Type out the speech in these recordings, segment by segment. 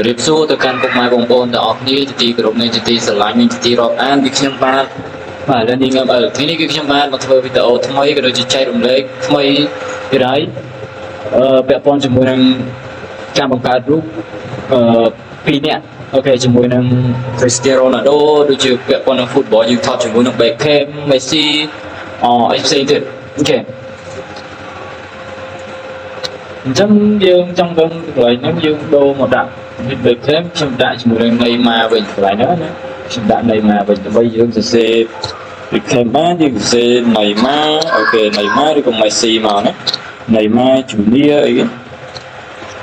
រៀបសួរទៅកាន់ពុកម៉ែបងប្អូនទាំងអស់គ្នាជាទីគោរពនិងជាទីស្រឡាញ់និងជាទីរាប់អានពីខ្ញុំបាទឥឡូវនេះថ្ងៃនេះគឺខ្ញុំបានមកធ្វើវីដេអូថ្មីក៏ដូចជាចែករំលែកថ្មីពីហើយពាក់ព័ន្ធជាមួយនឹងការបង្កើតរូបពីរនាក់អូខេជាមួយនឹង Cristiano Ronaldo ដូចជាពាក់ព័ន្ធនឹង football យើងថតជាមួយនឹង Beckham Messi អីផ្សេងទៀតអូខេអញ្ចឹងយើងចង់ដឹងកន្លែងហ្នឹងយើងដូរមកដាក់Beckhamខ្ញុំដាក់ជាមួយនឹង Neymar វិញកន្លែងហ្នឹងណាខ្ញុំដាក់ Neymar វិញដើម្បីយើងសរសេរ Beckham បានយើងសរសេរ Neymar អូខេ Neymar ឬក៏ Messi មកណា Neymar Junior អី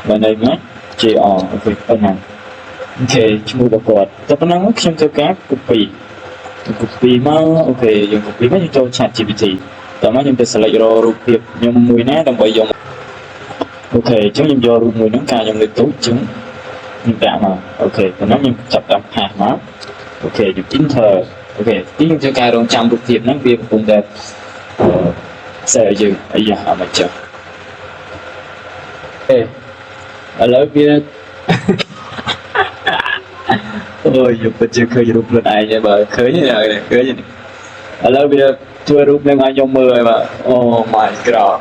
បាទ Neymar JR អូខេប៉ុណ្ណាអូខេឈ្មោះរបស់គាត់តែប៉ុណ្ណឹងខ្ញុំធ្វើការ copy មកអូខេយើង copy មកយើងចូល chat GPT តោះមកខ្ញុំទៅ select រករូបភាពខ្ញុំមួយណាដើម្បីយកអូខេអញ្ចឹងខ្ញុំយករូបមួយហ្នឹងការខ្ញុំលើកទូចជាងខ្ញុំដាក់មកអូខេប៉ុណ្ណឹងខ្ញុំចាប់តាមផាសមកអូខេខ្ញុំ enter អូខេទីខ្ញុំធ្វើការរងចាំរូបភាពហ្នឹងវាកំពុងតែផ្សាយឲ្យយើងអាយ៉ាអត់មកចុះឥឡូវវាអូយយកពិតជាឃើញរូបខ្លួនឯងហើយបើឃើញទេឃើញទេឥឡូវវាជួយរូបនឹងឲ្យខ្ញុំមើលហើយបាទអូ my god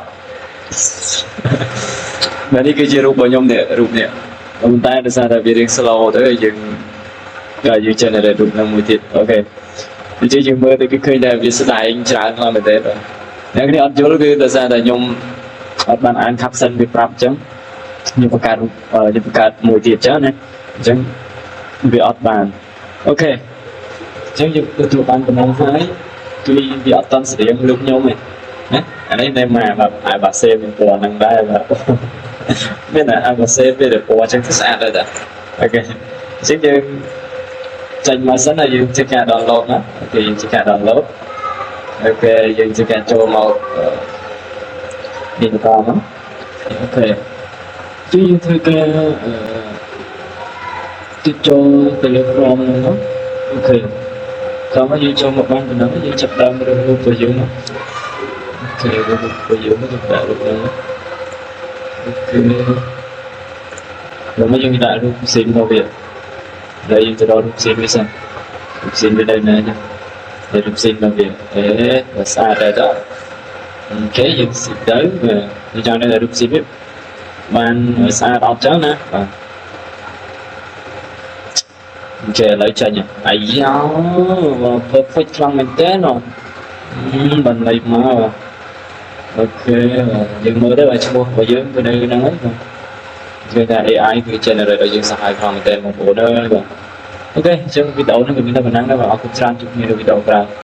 នេះគឺជារូបរបស់ខ្ញុំនេះរូបនេះប៉ុន្តែដោយសារតែវារៀង slow ទៅយើង generate រូបនឹងមួយទៀតអូខេនិយាយយើងមើលទៅគឺឃើញតែវាស្ដែងច្រើនខ្លាំងមែនទេបាទអ្នកនេះអត់យល់គឺដោយសារតែខ្ញុំអត់បានអាន caption វាប្រាប់អញ្ចឹងខ្ញុំបង្កើតមួយទៀតចឹងណាអញ្ចឹងវាអត់បានអូខេអញ្ចឹងយើងទទួលបានប៉ុណ្ណឹងហើយគឺវាអត់តន់ស្រៀងលោកខ្ញុំទេណាអានេះតែមកแบบអាបាសេមានពណ៌ហ្នឹងដែរបាទមានអាបាសេវាពណ៌អញ្ចឹងទៅស្អាតដែរតាអូខេអញ្ចឹងយើងចេញមកសិនហើយយើងធ្វើការ download ណាអូខេយើងធ្វើការ download អូខេយើងធ្វើការចូលមកនេះបន្តមកអូខេយើងធ្វើការទៅចូលទៅលើ Chrome ហ្នឹងអូខេក្រោយមកយើងចូលមកបានប៉ុណ្ណឹងយើងចាប់ដើមរូបរបស់យើងណាអូខេរូបរបស់យើងទៅដាក់រូបហ្នឹងអូខេដល់មកយើងដាក់រូបផ្សេងមកវាហើយយើងទៅដល់រូបផ្សេងវាសិនរូបផ្សេងវានៅណាណាហើយរូបផ្សេងមកវាបើស្អាតដែរតអូខេយើងសិតទៅយើងចង់នៅរូបផ្សេងវាបានស្អាតអត់ចឹងណាបាទអូខេឥឡូវចេញអាយ៉ា perfect ខ្លាំងមែនតើបានលៃមកអូខេយើងមើលទៅឈ្មោះរបស់យើងគឺនៅហ្នឹងហើយបាទគឺថា AI គឺ generate ឲ្យយើងសហាយខ្លាំងមែនតើបងប្អូនអើយបាទអូខេអញ្ចឹងវីដេអូនេះគឺមានតែប៉ុណ្ណឹងដែរបាទអរគុណច្រើនជួបគ្នានៅវីដេអូក្រោយ